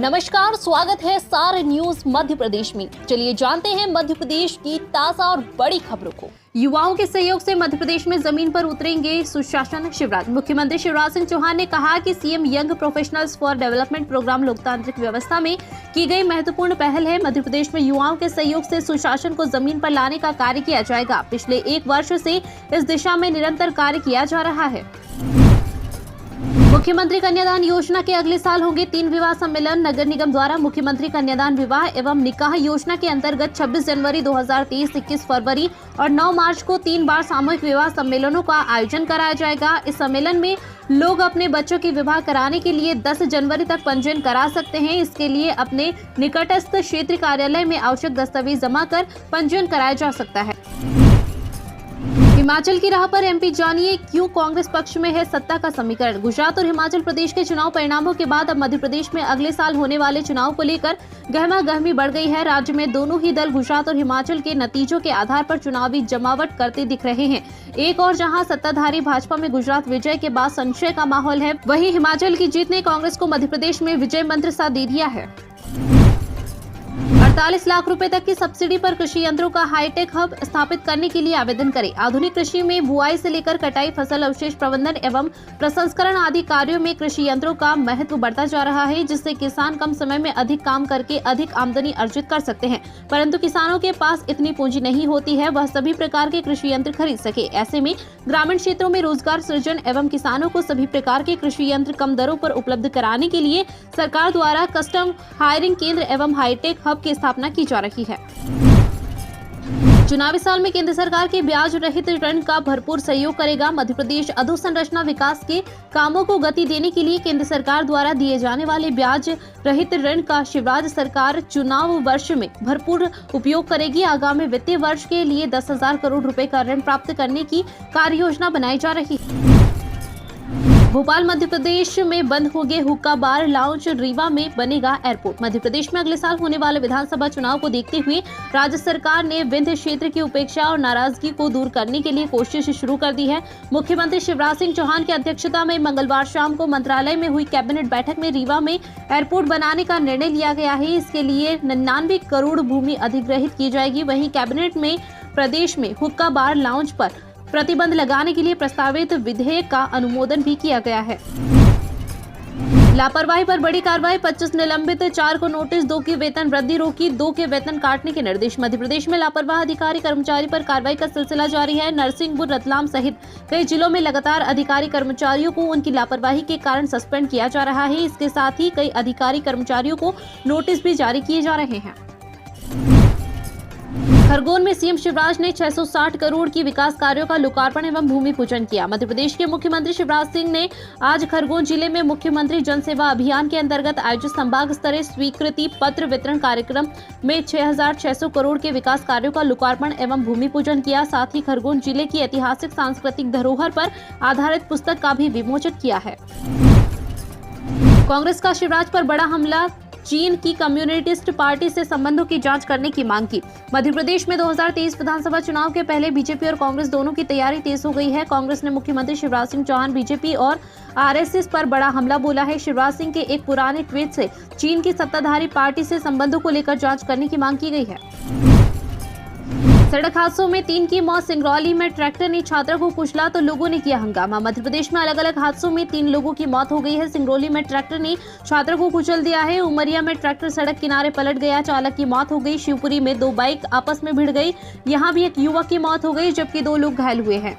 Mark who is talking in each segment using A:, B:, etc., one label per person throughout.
A: नमस्कार, स्वागत है सार न्यूज मध्य प्रदेश में। चलिए जानते हैं मध्य प्रदेश की ताजा और बड़ी खबरों को। युवाओं के सहयोग से मध्य प्रदेश में जमीन पर उतरेंगे सुशासन शिवराज। मुख्यमंत्री शिवराज सिंह चौहान ने कहा कि CM young professionals for development programme लोकतांत्रिक व्यवस्था में की गई महत्वपूर्ण पहल है। मध्य प्रदेश में युवाओं के सहयोग से सुशासन को जमीन पर लाने का कार्य किया जाएगा। पिछले 1 वर्ष से इस दिशा में निरंतर कार्य किया जा रहा है। मुख्यमंत्री कन्यादान योजना के अगले साल होंगे 3 विवाह सम्मेलन। नगर निगम द्वारा मुख्यमंत्री कन्यादान विवाह एवं निकाह योजना के अंतर्गत 26 जनवरी 2023, 21 फरवरी और 9 मार्च को 3 बार सामूहिक विवाह सम्मेलनों का आयोजन कराया जाएगा। इस सम्मेलन में लोग अपने बच्चों की विवाह कराने के लिए 10 जनवरी तक पंजीयन करा सकते हैं। इसके लिए अपने निकटस्थ क्षेत्रीय कार्यालय में आवश्यक दस्तावेज जमा कर पंजीयन कराया जा सकता है। हिमाचल की राह पर एमपी, जानिए क्यों कांग्रेस पक्ष में है सत्ता का समीकरण। गुजरात और हिमाचल प्रदेश के चुनाव परिणामों के बाद अब मध्य प्रदेश में अगले साल होने वाले चुनाव को लेकर गहमागहमी बढ़ गई है। राज्य में दोनों ही दल गुजरात और हिमाचल के नतीजों के आधार पर चुनावी जमावट करते दिख रहे हैं। एक और जहां सत्ताधारी भाजपा में गुजरात विजय के बाद संशय का माहौल है, वहीं हिमाचल की जीत ने कांग्रेस को मध्य प्रदेश में विजय मंत्र सा दे दिया है। 48 लाख रुपए तक की सब्सिडी पर कृषि यंत्रों का हाईटेक हब स्थापित करने के लिए आवेदन करें। आधुनिक कृषि में बुआई से लेकर कटाई, फसल अवशेष प्रबंधन एवं प्रसंस्करण आदि कार्यों में कृषि यंत्रों का महत्व बढ़ता जा रहा है, जिससे किसान कम समय में अधिक काम करके अधिक आमदनी अर्जित कर सकते हैं। परंतु किसानों के पास इतनी पूंजी नहीं होती है वह सभी प्रकार के कृषि यंत्र खरीद सके। ऐसे में ग्रामीण क्षेत्रों में रोजगार सृजन एवं किसानों को सभी प्रकार के कृषि यंत्र कम दरों पर उपलब्ध कराने के लिए सरकार द्वारा कस्टम हायरिंग केंद्र एवं हाईटेक हब की स्थापना की जा रही है। चुनावी साल में केंद्र सरकार के ब्याज रहित ऋण का भरपूर सहयोग करेगा। मध्य प्रदेश अधोसंरचना विकास के कामों को गति देने के लिए केंद्र सरकार द्वारा दिए जाने वाले ब्याज रहित ऋण का शिवराज सरकार चुनाव वर्ष में भरपूर उपयोग करेगी। आगामी वित्तीय वर्ष के लिए 10,000 करोड़ रुपए का ऋण प्राप्त करने की कार्य योजना बनाई जा रही है। भोपाल मध्य प्रदेश में बंद होंगे हुक्का बार, लाउंज, रीवा में बनेगा एयरपोर्ट। मध्य प्रदेश में अगले साल होने वाले विधानसभा चुनाव को देखते हुए राज्य सरकार ने विंध्य क्षेत्र की उपेक्षा और नाराजगी को दूर करने के लिए कोशिश शुरू कर दी है। मुख्यमंत्री शिवराज सिंह चौहान की अध्यक्षता में मंगलवार शाम को मंत्रालय में हुई कैबिनेट बैठक में रीवा में एयरपोर्ट बनाने का निर्णय लिया गया है। इसके लिए 99 करोड़ भूमि अधिग्रहित की जाएगी। वहीं कैबिनेट में प्रदेश में हुक्का बार, लाउंज पर प्रतिबंध लगाने के लिए प्रस्तावित विधेयक का अनुमोदन भी किया गया है। लापरवाही पर बड़ी कार्रवाई, 25 निलंबित, 4 को नोटिस, 2 की वेतन वृद्धि रोकी, 2 के वेतन काटने के निर्देश। मध्य प्रदेश में लापरवाह अधिकारी कर्मचारी पर कार्रवाई का सिलसिला जारी है। नरसिंहपुर, रतलाम सहित कई जिलों में लगातार अधिकारी कर्मचारियों को उनकी लापरवाही के कारण सस्पेंड किया जा रहा है। इसके साथ ही कई अधिकारी कर्मचारियों को नोटिस भी जारी किए जा रहे हैं। खरगोन में सीएम शिवराज ने 660 करोड़ की विकास कार्यों का लोकार्पण एवं भूमि पूजन किया। मध्य प्रदेश के मुख्यमंत्री शिवराज सिंह ने आज खरगोन जिले में मुख्यमंत्री जन सेवा अभियान के अंतर्गत आयोजित संभाग स्तरीय स्वीकृति पत्र वितरण कार्यक्रम में 6,600 करोड़ के विकास कार्यों का लोकार्पण एवं भूमि पूजन किया। साथ ही खरगोन जिले की ऐतिहासिक सांस्कृतिक धरोहर पर आधारित पुस्तक का भी विमोचन किया है। कांग्रेस का शिवराज पर बड़ा हमला, चीन की कम्युनिस्ट पार्टी से संबंधों की जांच करने की मांग की। मध्य प्रदेश में 2023 विधानसभा चुनाव के पहले बीजेपी और कांग्रेस दोनों की तैयारी तेज हो गई है। कांग्रेस ने मुख्यमंत्री शिवराज सिंह चौहान, बीजेपी और आरएसएस पर बड़ा हमला बोला है। शिवराज सिंह के एक पुराने ट्वीट से चीन की सत्ताधारी पार्टी से संबंधों को लेकर जांच करने की मांग की गई है। सड़क हादसों में 3 की मौत, सिंगरौली में ट्रैक्टर ने छात्रा को कुचला तो लोगों ने किया हंगामा। मध्य प्रदेश में अलग अलग हादसों में 3 लोगों की मौत हो गई है। सिंगरौली में ट्रैक्टर ने छात्रा को कुचल दिया है। उमरिया में ट्रैक्टर सड़क किनारे पलट गया, चालक की मौत हो गई। शिवपुरी में 2 बाइक आपस में भिड़ गई, यहां भी एक युवक की मौत हो गई जबकि 2 लोग घायल हुए हैं।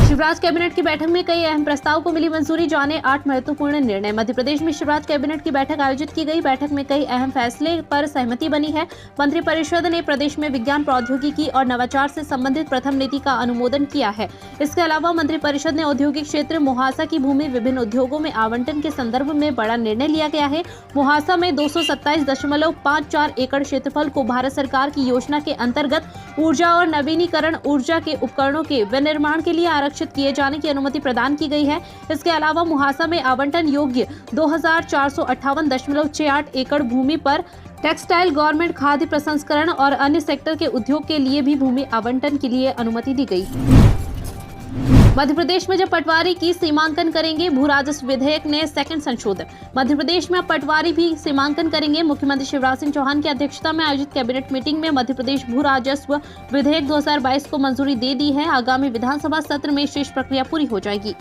A: शिवराज कैबिनेट की बैठक में कई अहम प्रस्ताव को मिली मंजूरी, जाने 8 महत्वपूर्ण निर्णय। मध्य प्रदेश में शिवराज कैबिनेट की बैठक आयोजित की गई। बैठक में कई अहम फैसले पर सहमति बनी है। मंत्रिपरिषद ने प्रदेश में विज्ञान, प्रौद्योगिकी और नवाचार से संबंधित प्रथम नीति का अनुमोदन किया है। इसके अलावा मंत्रिपरिषद ने औद्योगिक क्षेत्र मुहासा की भूमि विभिन्न उद्योगों में आवंटन के संदर्भ में बड़ा निर्णय लिया गया है। मुहासा में 227.54 एकड़ क्षेत्रफल को भारत सरकार की योजना के अंतर्गत ऊर्जा और नवीनीकरण ऊर्जा के उपकरणों के विनिर्माण के लिए आरक्षित किए जाने की अनुमति प्रदान की गई है। इसके अलावा मुहासा में आवंटन योग्य 2,458.68 एकड़ भूमि पर टेक्सटाइल, गारमेंट, खाद्य प्रसंस्करण और अन्य सेक्टर के उद्योग के लिए भी भूमि आवंटन के लिए अनुमति दी गई। मध्य प्रदेश में जब पटवारी की सीमांकन करेंगे, भू राजस्व विधेयक ने सेकंड संशोधन। मध्य प्रदेश में अब पटवारी भी सीमांकन करेंगे। मुख्यमंत्री शिवराज सिंह चौहान की अध्यक्षता में आयोजित कैबिनेट मीटिंग में मध्य प्रदेश भू राजस्व विधेयक 2022 को मंजूरी दे दी है। आगामी विधानसभा सत्र में शेष प्रक्रिया पूरी हो जाएगी।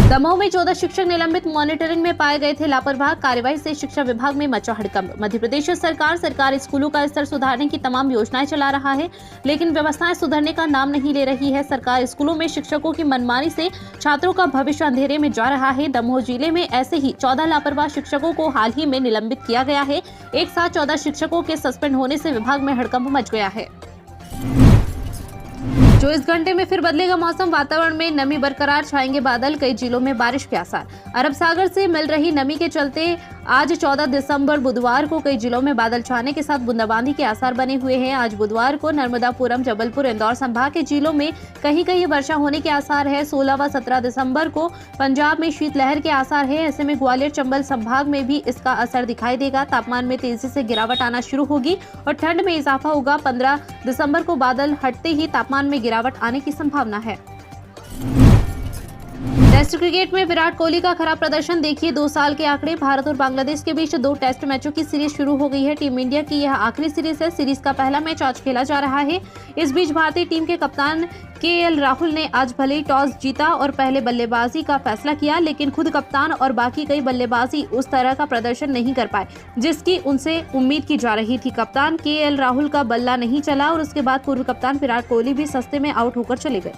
A: दमोह में 14 शिक्षक निलंबित, मॉनिटरिंग में पाए गए थे लापरवाह। कार्यवाही से शिक्षा विभाग में मचा हड़कंप। मध्य प्रदेश सरकार सरकारी स्कूलों का स्तर सुधारने की तमाम योजनाएं चला रहा है, लेकिन व्यवस्थाएं सुधरने का नाम नहीं ले रही है। सरकारी स्कूलों में शिक्षकों की मनमानी से छात्रों का भविष्य अंधेरे में जा रहा है। दमोह जिले में ऐसे ही 14 लापरवाह शिक्षकों को हाल ही में निलंबित किया गया है। एक साथ 14 शिक्षकों के सस्पेंड होने से विभाग में हड़कंप मच गया है। 24 घंटे में फिर बदलेगा मौसम, वातावरण में नमी बरकरार, छाएंगे बादल, कई जिलों में बारिश के आसार। अरब सागर से मिल रही नमी के चलते आज 14 दिसंबर बुधवार को कई जिलों में बादल छाने के साथ बूंदाबांदी के आसार बने हुए हैं। आज बुधवार को नर्मदापुरम, जबलपुर, इंदौर संभाग के जिलों में कहीं कहीं वर्षा होने के आसार है। 16 व 17 दिसंबर को पंजाब में शीतलहर के आसार है। ऐसे में ग्वालियर, चंबल संभाग में भी इसका असर दिखाई देगा। तापमान में तेजी से गिरावट आना शुरू होगी और ठंड में इजाफा होगा। 15 दिसंबर को बादल हटते ही तापमान में गिरावट आने की संभावना है। टेस्ट क्रिकेट में विराट कोहली का खराब प्रदर्शन, देखिए 2 साल के आंकड़े। भारत और बांग्लादेश के बीच 2 टेस्ट मैचों की सीरीज शुरू हो गई है। टीम इंडिया की यह आखिरी सीरीज है। सीरीज का पहला मैच आज खेला जा रहा है। इस बीच भारतीय टीम के कप्तान केएल राहुल ने आज भले ही टॉस जीता और पहले बल्लेबाजी का फैसला किया, लेकिन खुद कप्तान और बाकी कई बल्लेबाजी उस तरह का प्रदर्शन नहीं कर पाए जिसकी उनसे उम्मीद की जा रही थी। कप्तान केएल राहुल का बल्ला नहीं चला और उसके बाद पूर्व कप्तान विराट कोहली भी सस्ते में आउट होकर चले गए।